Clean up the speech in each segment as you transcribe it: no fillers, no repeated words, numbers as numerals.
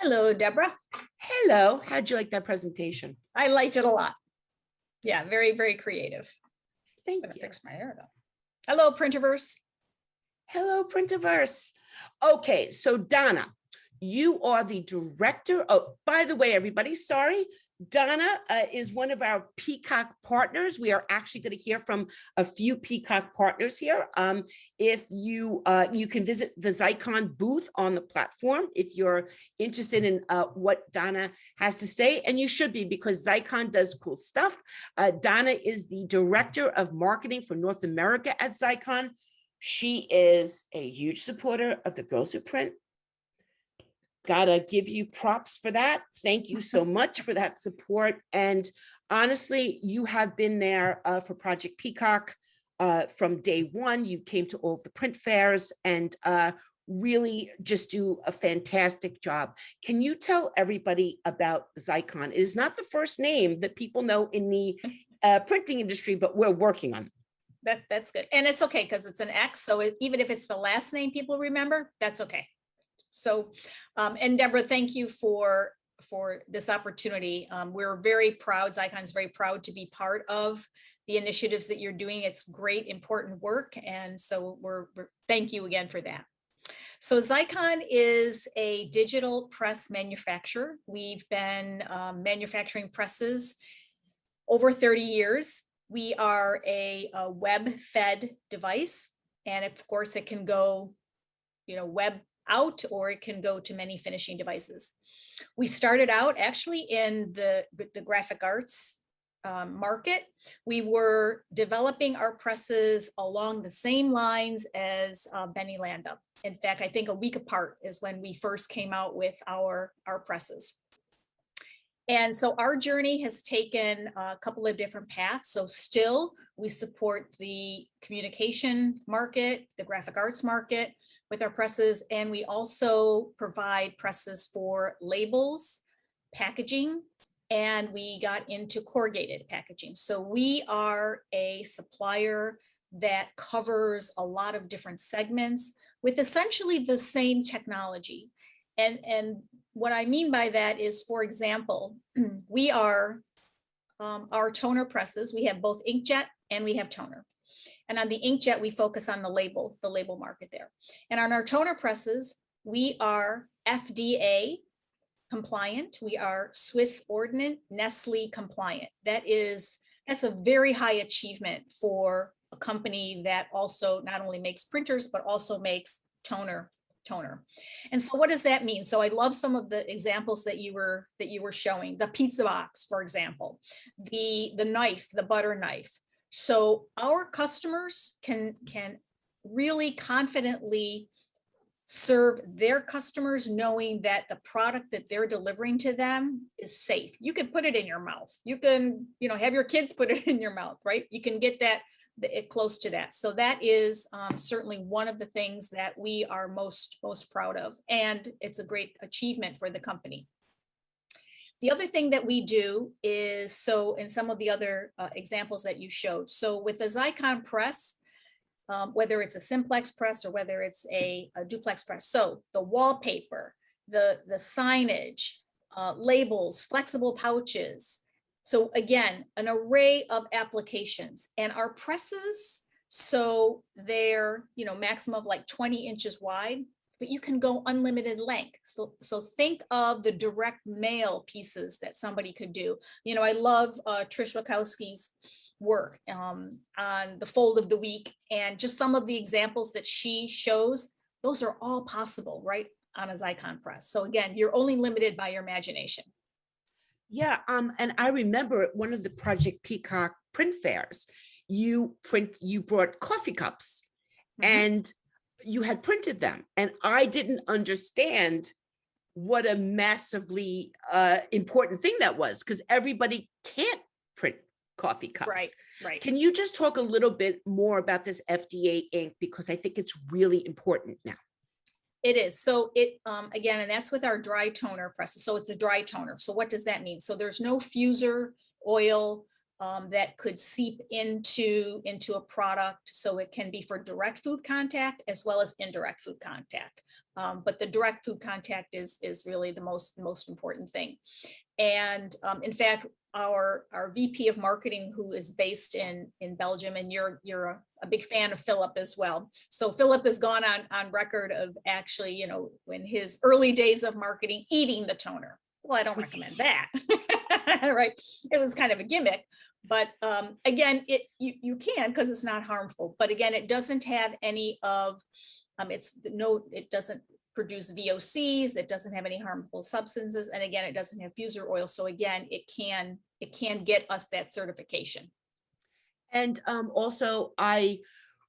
Hello, Deborah. Hello, how'd you like that presentation? I liked it a lot. Yeah, very, very creative. Thank I'm gonna you. fix my hair though. Hello, Printerverse. Hello, Printerverse. Okay, so Donna, you are the director. Oh, by the way, everybody, sorry. Donna is one of our Peacock partners. We are actually going to hear from a few Peacock partners here. If you can visit the Xeikon booth on the platform if you're interested in what Donna has to say, and you should be because Xeikon does cool stuff. Donna is the director of marketing for North America at Xeikon. She is a huge supporter of the Girls Who Print. Gotta give you props for that. Thank you so much for that support. And honestly, you have been there for Project Peacock from day one. You came to all of the print fairs and really just do a fantastic job. Can you tell everybody about Xeikon? It is not the first name that people know in the printing industry, but we're working on it. That's good. And it's okay because it's an X. So even if it's the last name people remember, that's okay. So, and Deborah, thank you for this opportunity. We're very proud, Xeikon's very proud to be part of the initiatives that you're doing. It's great, important work. And so we're thank you again for that. So Xeikon is a digital press manufacturer. We've been manufacturing presses over 30 years. We are a web-fed device. And of course, it can go, web out, or it can go to many finishing devices. We started out actually in the graphic arts market. We were developing our presses along the same lines as Benny Landa. In fact, I think a week apart is when we first came out with our presses. And so our journey has taken a couple of different paths. So still, we support the communication market, the graphic arts market with our presses, and we also provide presses for labels, packaging, and we got into corrugated packaging. So we are a supplier that covers a lot of different segments with essentially the same technology. And what I mean by that is, for example, we are our toner presses. We have both inkjet and we have toner. And on the inkjet, we focus on the label market there. And on our toner presses, we are FDA compliant. We are Swiss Ordnance Nestle compliant. That's a very high achievement for a company that also not only makes printers, but also makes toner. And so what does that mean? So I love some of the examples that you were showing. The pizza box, for example, the knife, the butter knife. So our customers can really confidently serve their customers knowing that the product that they're delivering to them is safe. You can put it in your mouth. You can, have your kids put it in your mouth, right? You can get that close to that. So that is certainly one of the things that we are most proud of. And it's a great achievement for the company. The other thing that we do is, so in some of the other examples that you showed, so with a Xeikon press, whether it's a simplex press or whether it's a duplex press, so the wallpaper, the signage, labels, flexible pouches. So again, an array of applications, and our presses, so they're, maximum of like 20 inches wide, but you can go unlimited length. So think of the direct mail pieces that somebody could do. I love Trish Wachowski's work on the fold of the week, and just some of the examples that she shows, those are all possible, right, on a Xeikon press. So again, you're only limited by your imagination. Yeah, and I remember at one of the Project Peacock print fairs, you brought coffee cups, and you had printed them, and I didn't understand what a massively important thing that was, because everybody can't print coffee cups. Right. Can you just talk a little bit more about this FDA ink, because I think it's really important now. It is. So it, again, and that's with our dry toner presses. So it's a dry toner. So what does that mean? So there's no fuser oil that could seep into a product. So it can be for direct food contact as well as indirect food contact. But the direct food contact is really the most important thing. And in fact, our VP of marketing, who is based in Belgium, and you're a big fan of Philip as well. So Philip has gone on record of actually, in his early days of marketing, eating the toner. Well, I don't recommend that. Right. It was kind of a gimmick, but again, you can, because it's not harmful. But again, it doesn't have any of it doesn't produce VOCs, it doesn't have any harmful substances, and again, it doesn't have fusel oil. So again, it can get us that certification. And also, I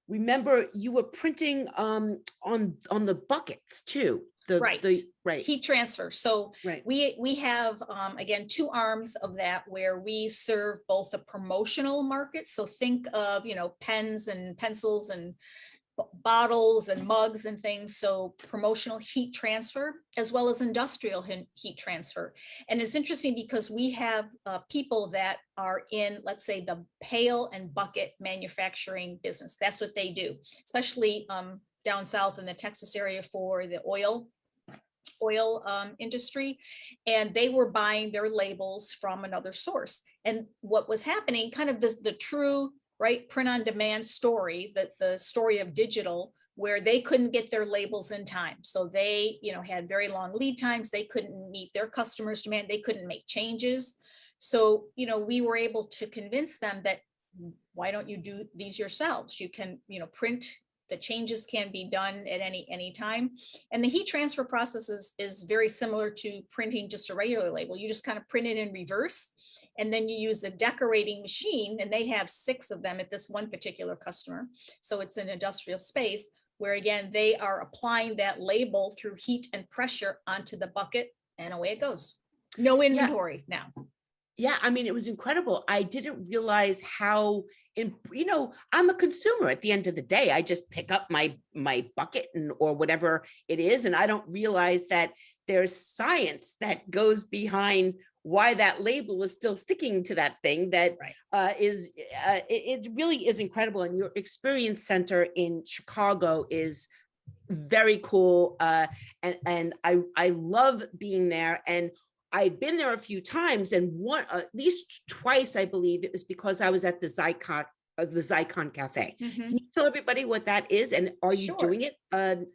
remember you were printing on the buckets too. Right. Right. Heat transfer. So right. we have, again, two arms of that where we serve both the promotional market. So think of, pens and pencils and bottles and mugs and things. So promotional heat transfer, as well as industrial heat transfer. And it's interesting because we have people that are in, let's say, the pail and bucket manufacturing business. That's what they do, especially down south in the Texas area for the oil industry. And they were buying their labels from another source. And what was happening, kind of the true print on demand story, that the story of digital, where they couldn't get their labels in time. So they, had very long lead times. They couldn't meet their customers' demand. They couldn't make changes. So, we were able to convince them that, why don't you do these yourselves? You can, print, the changes can be done at any time. And the heat transfer process is very similar to printing just a regular label. You just kind of print it in reverse. And then you use a decorating machine, and they have 6 of them at this one particular customer. So it's an industrial space where, again, they are applying that label through heat and pressure onto the bucket, and away it goes. No inventory now. Yeah, I mean, it was incredible. I didn't realize how, I'm a consumer at the end of the day. I just pick up my bucket or whatever it is, and I don't realize that there's science that goes behind why that label is still sticking to that thing. That it really is incredible. And your experience center in Chicago is very cool. And I love being there. And I've been there a few times, and at least twice, I believe it was because I was at the Xeikon Cafe. Mm-hmm. Can you tell everybody what that is? And are you doing it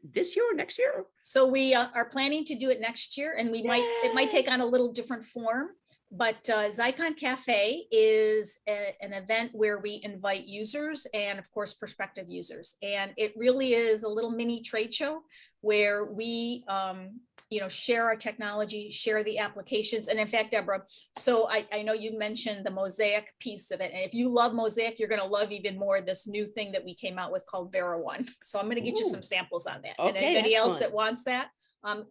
this year or next year? So we are planning to do it next year, and it might take on a little different form. But Xeikon Cafe is an event where we invite users and, of course, prospective users. And it really is a little mini trade show where we share our technology, share the applications. And in fact, Deborah, so I know you mentioned the Mosaic piece of it. And if you love Mosaic, you're going to love even more this new thing that we came out with called Vera One. So I'm going to get you some samples on that. Okay, and anybody else that wants that,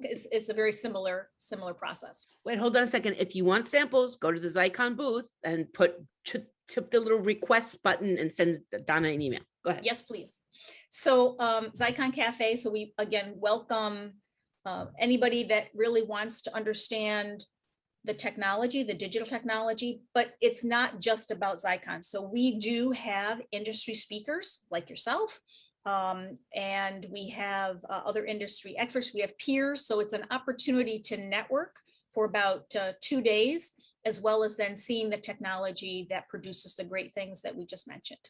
it's a very similar process. Wait, hold on a second. If you want samples, go to the Xeikon booth and tip the little request button and send Donna an email. Go ahead. Yes, please. So Xeikon Cafe. So we, again, welcome anybody that really wants to understand the technology, the digital technology, but it's not just about Xeikon. So we do have industry speakers like yourself, and we have other industry experts. We have peers. So it's an opportunity to network for about 2 days, as well as then seeing the technology that produces the great things that we just mentioned.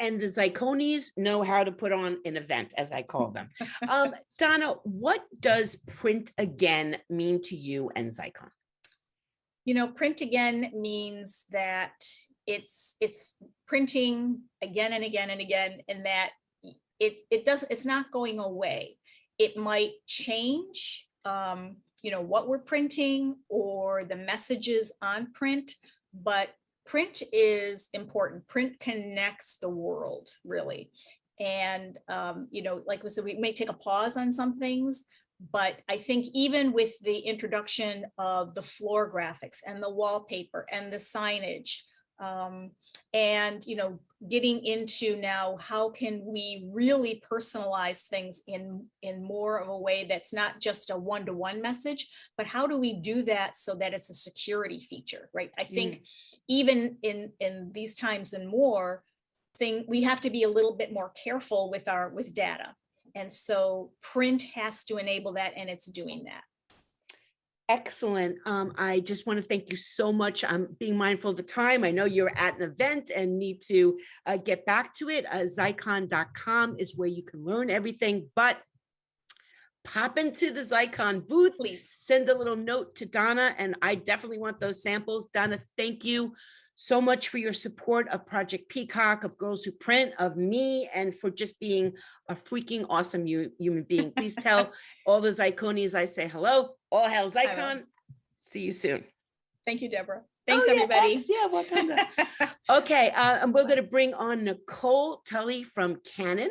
And the Xeikonis know how to put on an event, as I call them. Donna, what does print again mean to you and Xeikon? Print again means that it's printing again and again and again, and that it's not going away. It might change, what we're printing or the messages on print, but print is important. Print connects the world, really. And, like we said, we may take a pause on some things, but I think even with the introduction of the floor graphics and the wallpaper and the signage, and, getting into now, how can we really personalize things in more of a way that's not just a one-to-one message, but how do we do that so that it's a security feature, right? I think even in these times and more, we have to be a little bit more careful with data. And so print has to enable that, and it's doing that. Excellent. I just want to thank you so much. I'm being mindful of the time. I know you're at an event and need to get back to it. Xeikon.com is where you can learn everything, but pop into the Xeikon booth. Please send a little note to Donna, and I definitely want those samples. Donna, thank you so much for your support of Project Peacock, of Girls Who Print, of me, and for just being a freaking awesome human being. Please tell all the Xeikonians I say hello. All hail Xeikon. See you soon. Thank you, Deborah. Thanks, everybody. Yeah, welcome. Okay, and we're going to bring on Nicole Tully from Canon.